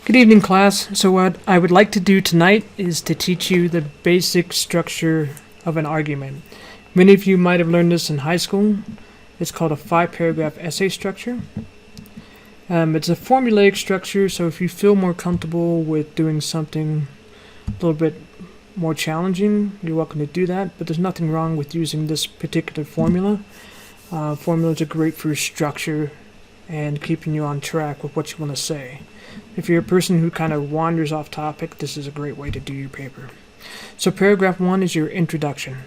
Good evening, class. So what I would like to do tonight is to teach you the basic structure of an argument. Many of you might have learned this in high school. It's called a 5-paragraph essay structure. It's a formulaic structure, so if you feel more comfortable with doing something a little bit more challenging, you're welcome to do that, but there's nothing wrong with using this particular formula. Formulas are great for structure and keeping you on track with what you want to say. If you're a person who kind of wanders off topic, this is a great way to do your paper. So paragraph 1 is your introduction.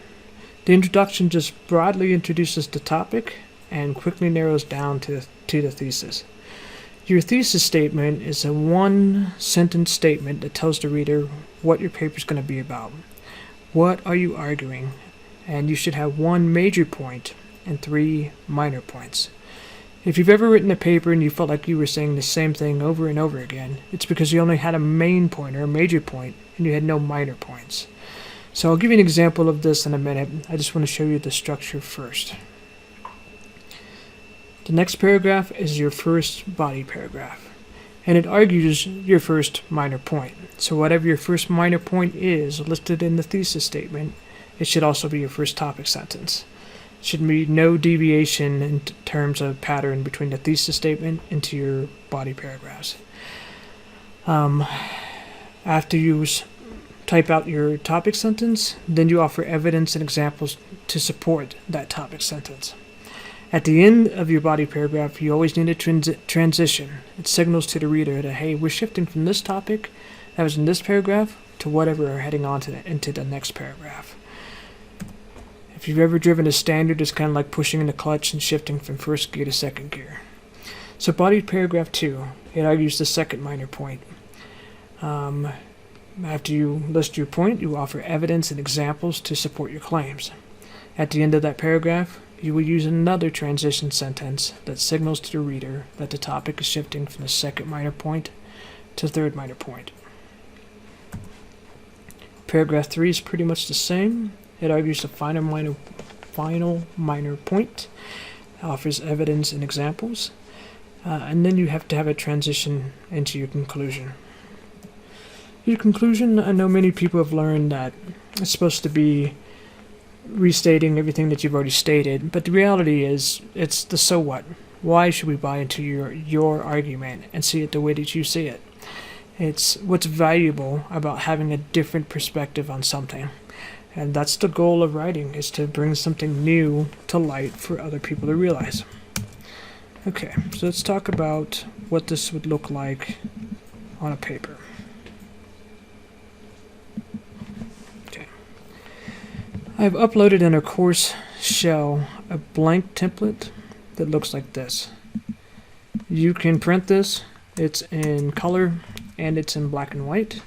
The introduction just broadly introduces the topic and quickly narrows down to the thesis. Your thesis statement is a 1-sentence statement that tells the reader what your paper is going to be about. What are you arguing? And you should have 1 major point and 3 minor points. If you've ever written a paper and you felt like you were saying the same thing over and over again, it's because you only had a main point or a major point and you had no minor points. So I'll give you an example of this in a minute. I just want to show you the structure first. The next paragraph is your first body paragraph, and it argues your first minor point. So whatever your first minor point is listed in the thesis statement, it should also be your first topic sentence. Should be no deviation in terms of pattern between the thesis statement into your body paragraphs. After you type out your topic sentence, then you offer evidence and examples to support that topic sentence. At the end of your body paragraph, you always need a transition. It signals to the reader that, hey, we're shifting from this topic that was in this paragraph to whatever we're heading on to into the next paragraph. If you've ever driven a standard, it's kind of like pushing in the clutch and shifting from first gear to second gear. So body paragraph 2, it argues the second minor point. After you list your point, you offer evidence and examples to support your claims. At the end of that paragraph, you will use another transition sentence that signals to the reader that the topic is shifting from the second minor point to the third minor point. Paragraph 3 is pretty much the same. It argues the final minor point, offers evidence and examples, and then you have to have a transition into your conclusion. Your conclusion, I know many people have learned that it's supposed to be restating everything that you've already stated, but the reality is it's the so what. Why should we buy into your argument and see it the way that you see it? It's what's valuable about having a different perspective on something. And that's the goal of writing, is to bring something new to light for other people to realize. Okay, so let's talk about what this would look like on a paper. Okay. I've uploaded in a course shell a blank template that looks like this. You can print this. It's in color and it's in black and white.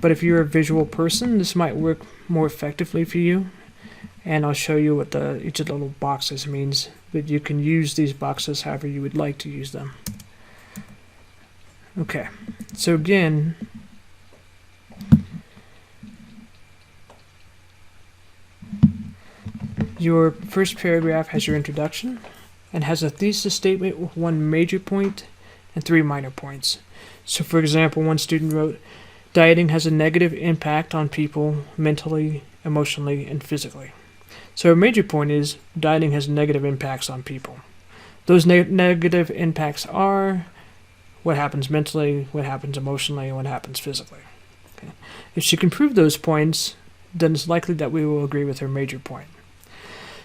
But if you're a visual person, this might work more effectively for you. And I'll show you what each of the little boxes means. But you can use these boxes however you would like to use them. Okay, so again, your first paragraph has your introduction and has a thesis statement with 1 major point and 3 minor points. So for example, one student wrote, dieting has a negative impact on people mentally, emotionally, and physically. So a major point is dieting has negative impacts on people. Those negative impacts are what happens mentally, what happens emotionally, and what happens physically. Okay. If she can prove those points, then it's likely that we will agree with her major point.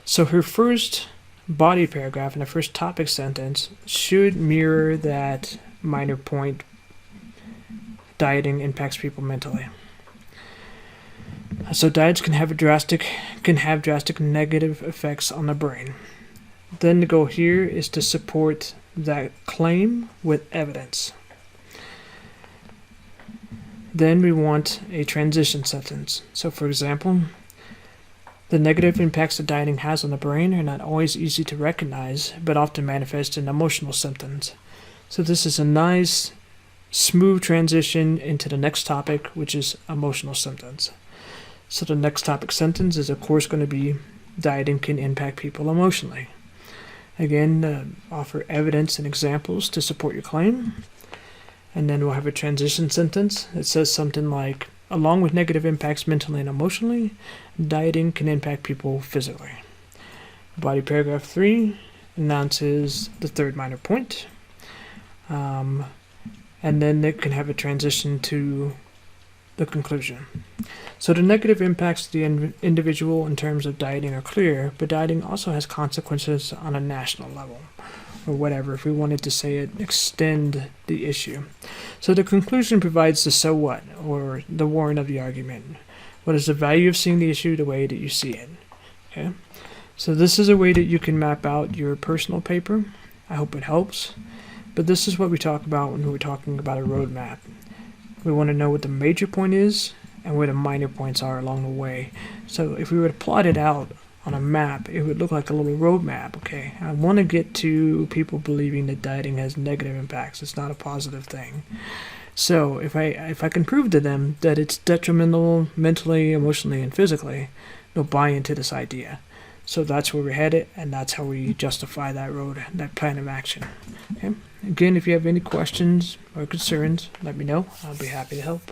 So her first body paragraph and the first topic sentence should mirror that minor point. Dieting impacts people mentally. So diets can have drastic negative effects on the brain. Then the goal here is to support that claim with evidence. Then we want a transition sentence. So for example, the negative impacts that dieting has on the brain are not always easy to recognize, but often manifest in emotional symptoms. So this is a nice smooth transition into the next topic, which is emotional symptoms. So the next topic sentence is of course going to be dieting can impact people emotionally. Again, offer evidence and examples to support your claim. And then we'll have a transition sentence that says something like, along with negative impacts mentally and emotionally, dieting can impact people physically. Body paragraph 3 announces the third minor point. And then it can have a transition to the conclusion. So the negative impacts to the individual in terms of dieting are clear, but dieting also has consequences on a national level, or whatever, if we wanted to say it, extend the issue. So the conclusion provides the so what, or the warrant of the argument. What is the value of seeing the issue the way that you see it? Okay. So this is a way that you can map out your personal paper. I hope it helps. But this is what we talk about when we're talking about a roadmap. We want to know what the major point is and where the minor points are along the way. So if we were to plot it out on a map, it would look like a little road map. Okay, I want to get to people believing that dieting has negative impacts. It's not a positive thing. So if I can prove to them that it's detrimental mentally, emotionally, and physically, they'll buy into this idea. So that's where we're headed, and that's how we justify that road, that plan of action. Okay? Again, if you have any questions or concerns, let me know. I'll be happy to help.